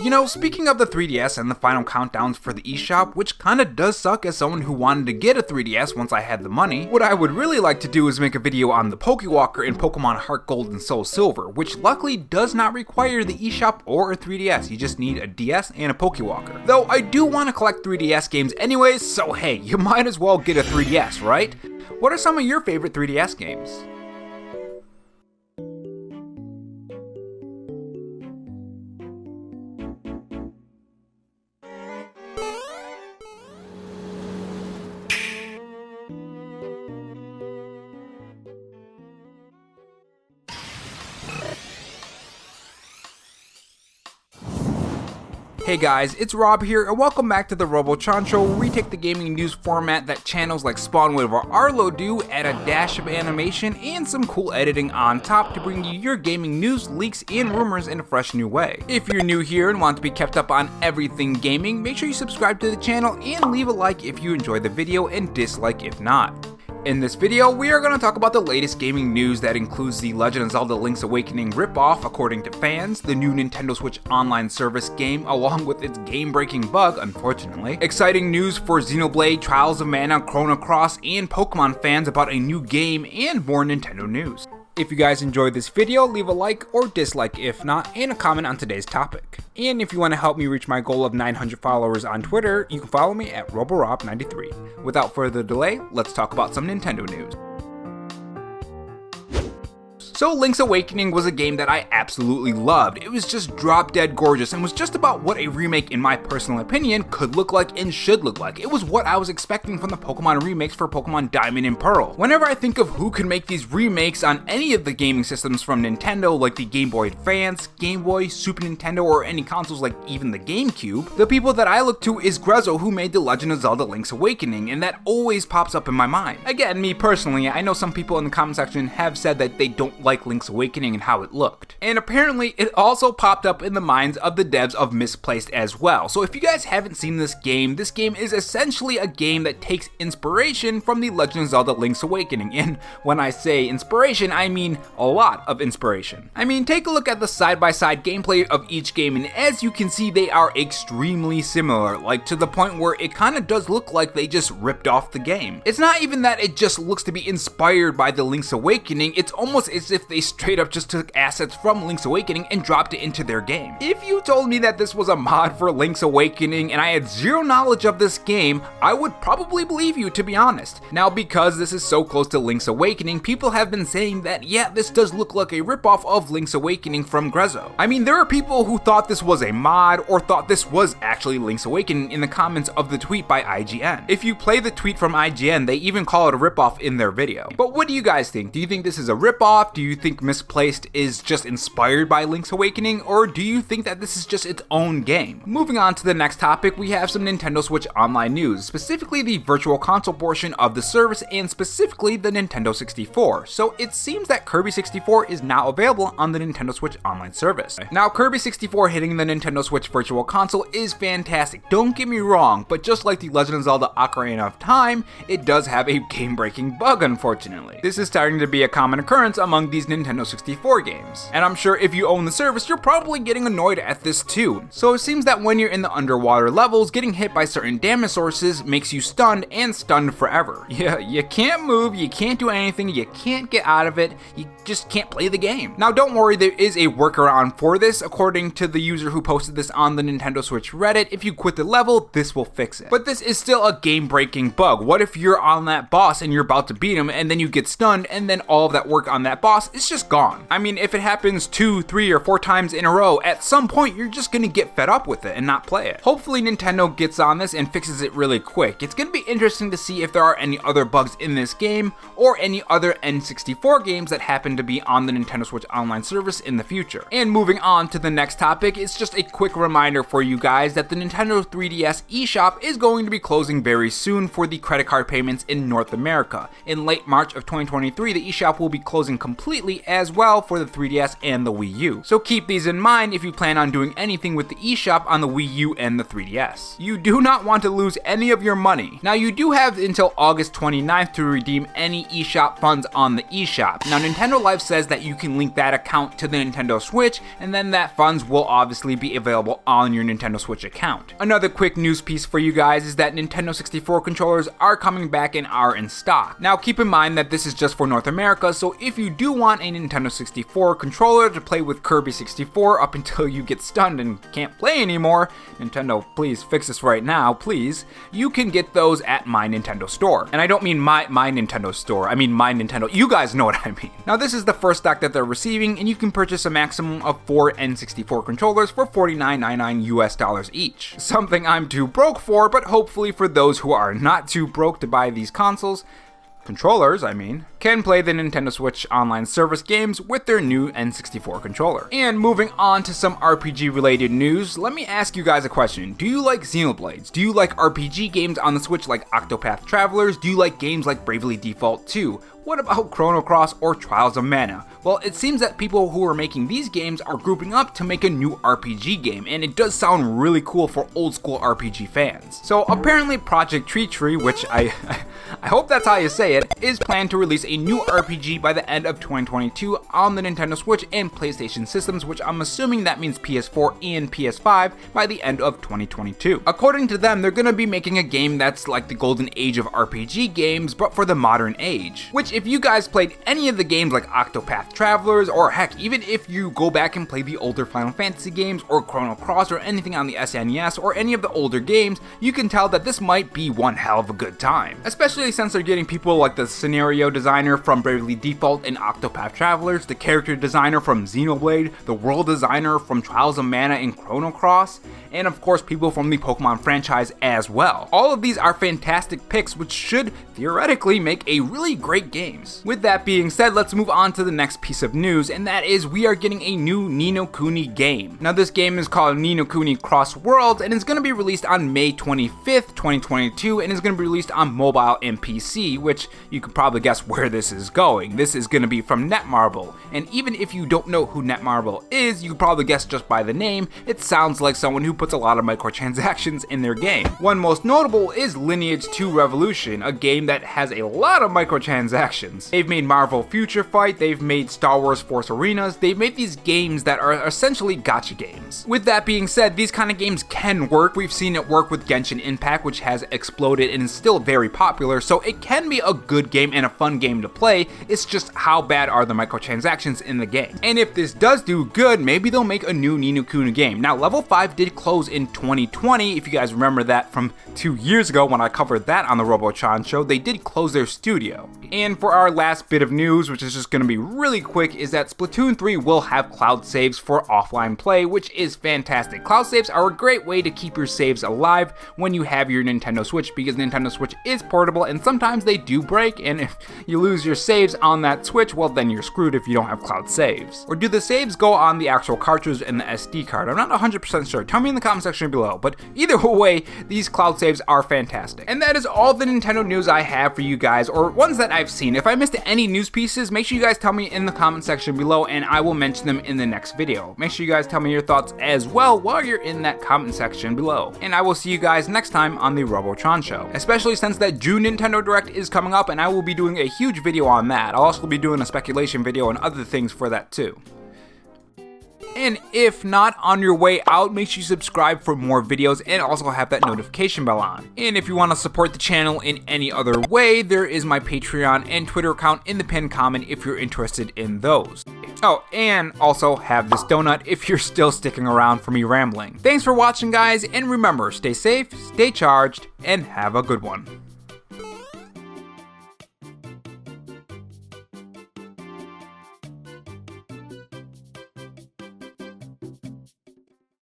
You know, speaking of the 3DS and the final countdowns for the eShop, which kinda does suck as someone who wanted to get a 3DS once I had the money, what I would really like to do is make a video on the Pokewalker in Pokemon Heart Gold and Soul Silver, which luckily does not require the eShop or a 3DS, you just need a DS and a Pokewalker. Though I do want to collect 3DS games anyways, so hey, you might as well get a 3DS, right? What are some of your favorite 3DS games? Hey guys, it's Rob here, and welcome back to the RoboChan Show, where we take the gaming news format that channels like Spawnwave or Arlo do, add a dash of animation and some cool editing on top to bring you your gaming news, leaks, and rumors in a fresh new way. If you're new here and want to be kept up on everything gaming, make sure you subscribe to the channel and leave a like if you enjoy the video and dislike if not. In this video, we are going to talk about the latest gaming news that includes the Legend of Zelda Link's Awakening ripoff according to fans, the new Nintendo Switch Online service game along with its game-breaking bug, unfortunately, exciting news for Xenoblade, Trials of Mana, Chrono Cross, and Pokemon fans about a new game, and more Nintendo news. If you guys enjoyed this video, leave a like or dislike if not, and a comment on today's topic. And if you want to help me reach my goal of 900 followers on Twitter, you can follow me at RoboRob93. Without further delay, let's talk about some Nintendo news. So Link's Awakening was a game that I absolutely loved. It was just drop dead gorgeous and was just about what a remake, in my personal opinion, could look like and should look like. It was what I was expecting from the Pokemon remakes for Pokemon Diamond and Pearl. Whenever I think of who can make these remakes on any of the gaming systems from Nintendo, like the Game Boy Advance, Game Boy, Super Nintendo, or any consoles like even the GameCube, the people that I look to is Grezzo, who made The Legend of Zelda Link's Awakening, and that always pops up in my mind. Again, me personally, I know some people in the comment section have said that they don't like Link's Awakening and how it looked. And apparently it also popped up in the minds of the devs of Misplaced as well. So if you guys haven't seen this game is essentially a game that takes inspiration from The Legend of Zelda Link's Awakening. And when I say inspiration, I mean a lot of inspiration. I mean, take a look at the side-by-side gameplay of each game, and as you can see, they are extremely similar, like to the point where it kind of does look like they just ripped off the game. It's not even that it just looks to be inspired by the Link's Awakening, it's almost as if they straight up just took assets from Link's Awakening and dropped it into their game. If you told me that this was a mod for Link's Awakening and I had zero knowledge of this game, I would probably believe you, to be honest. Now, because this is so close to Link's Awakening, people have been saying that, yeah, this does look like a ripoff of Link's Awakening from Grezzo. I mean, there are people who thought this was a mod or thought this was actually Link's Awakening in the comments of the tweet by IGN. If you play the tweet from IGN, they even call it a ripoff in their video. But what do you guys think? Do you think this is a ripoff? Do you think Misplaced is just inspired by Link's Awakening, or do you think that this is just its own game? Moving on to the next topic, we have some Nintendo Switch Online news, specifically the Virtual Console portion of the service and specifically the Nintendo 64. So it seems that Kirby 64 is now available on the Nintendo Switch Online service. Now, Kirby 64 hitting the Nintendo Switch Virtual Console is fantastic, don't get me wrong, but just like the Legend of Zelda Ocarina of Time, it does have a game-breaking bug, unfortunately. This is starting to be a common occurrence among these Nintendo 64 games. And I'm sure if you own the service, you're probably getting annoyed at this too. So it seems that when you're in the underwater levels, getting hit by certain damage sources makes you stunned and stunned forever. Yeah, you can't move, you can't do anything, you can't get out of it, you just can't play the game. Now don't worry, there is a workaround for this. According to the user who posted this on the Nintendo Switch Reddit, if you quit the level, this will fix it. But this is still a game-breaking bug. What if you're on that boss and you're about to beat him and then you get stunned and then all of that work on that boss is just gone? I mean, if it happens 2, 3, or 4 times in a row, at some point you're just gonna get fed up with it and not play it. Hopefully Nintendo gets on this and fixes it really quick. It's gonna be interesting to see if there are any other bugs in this game or any other N64 games that happen to be on the Nintendo Switch Online service in the future. And moving on to the next topic, it's just a quick reminder for you guys that the Nintendo 3DS eShop is going to be closing very soon for the credit card payments in North America. In late March of 2023, the eShop will be closing completely completely as well for the 3DS and the Wii U. So keep these in mind if you plan on doing anything with the eShop on the Wii U and the 3DS. You do not want to lose any of your money. Now you do have until August 29th to redeem any eShop funds on the eShop. Now Nintendo Life says that you can link that account to the Nintendo Switch, and then that funds will obviously be available on your Nintendo Switch account. Another quick news piece for you guys is that Nintendo 64 controllers are coming back and are in stock. Now keep in mind that this is just for North America, so if you do want a Nintendo 64 controller to play with Kirby 64 up until you get stunned and can't play anymore, Nintendo, please fix this right now, please, you can get those at My Nintendo Store. And I don't mean my Nintendo Store, I mean My Nintendo, you guys know what I mean. Now this is the first stock that they're receiving, and you can purchase a maximum of 4 N64 controllers for $49.99 US each. Something I'm too broke for, but hopefully for those who are not too broke to buy these controllers, can play the Nintendo Switch online service games with their new N64 controller. And moving on to some RPG related news, let me ask you guys a question. Do you like Xenoblades? Do you like RPG games on the Switch like Octopath Travelers? Do you like games like Bravely Default 2? What about Chrono Cross or Trials of Mana? Well, it seems that people who are making these games are grouping up to make a new RPG game, and it does sound really cool for old school RPG fans. So apparently Project Tree, which I hope that's how you say it, is planned to release a new RPG by the end of 2022 on the Nintendo Switch and PlayStation systems, which I'm assuming that means PS4 and PS5 by the end of 2022. According to them, they're gonna be making a game that's like the golden age of RPG games, but for the modern age. Which, if you guys played any of the games like Octopath Travelers, or heck, even if you go back and play the older Final Fantasy games, or Chrono Cross, or anything on the SNES, or any of the older games, you can tell that this might be one hell of a good time. Especially since they're getting people like the scenario designer from Bravely Default and Octopath Travelers, the character designer from Xenoblade, the world designer from Trials of Mana and Chrono Cross, and of course people from the Pokemon franchise as well. All of these are fantastic picks which should theoretically make a really great games. With that being said, let's move on to the next piece of news, and that is we are getting a new Ni no Kuni game. Now this game is called Ni no Kuni Cross Worlds, and it's going to be released on May 25th, 2022, and is going to be released on mobile and PC, which you can probably guess where this is going. This is going to be from Netmarble, and even if you don't know who Netmarble is, you can probably guess just by the name, it sounds like someone who puts a lot of microtransactions in their game. One most notable is Lineage 2 Revolution, a game that has a lot of microtransactions. They've made Marvel Future Fight, they've made Star Wars Force Arenas, they've made these games that are essentially gacha games. With that being said, these kind of games can work. We've seen it work with Genshin Impact, which has exploded and is still very popular, so it can be a good game and a fun game to play. It's just how bad are the microtransactions in the game. And if this does do good, maybe they'll make a new Ni no Kuni game. Now, Level 5 did close in 2020, if you guys remember that from 2 years ago when I covered that on the Robochan show. They did close their studio. And for our last bit of news, which is just going to be really quick, is that Splatoon 3 will have cloud saves for offline play, which is fantastic. Cloud saves are a great way to keep your saves alive when you have your Nintendo Switch, because Nintendo Switch is portable and sometimes they do break, and if you lose your saves on that Switch, well then you're screwed if you don't have cloud saves. Or do the saves go on the actual cartridge and the SD card? I'm not 100% sure. Tell me in the comment section below, but either way, these cloud saves are fantastic. And that is all the Nintendo news I have for you guys, or ones that I've seen. If I missed any news pieces, make sure you guys tell me in the comment section below and I will mention them in the next video. Make sure you guys tell me your thoughts as well while you're in that comment section below. And I will see you guys next time on the Robotron show, especially since that June Nintendo Direct is coming up and I will be doing a huge video on that. I'll also be doing a speculation video and other things for that too. And if not, on your way out, make sure you subscribe for more videos and also have that notification bell on. And if you want to support the channel in any other way, there is my Patreon and Twitter account in the pinned comment if you're interested in those. Oh, and also have this donut if you're still sticking around for me rambling. Thanks for watching, guys, and remember, stay safe, stay charged, and have a good one.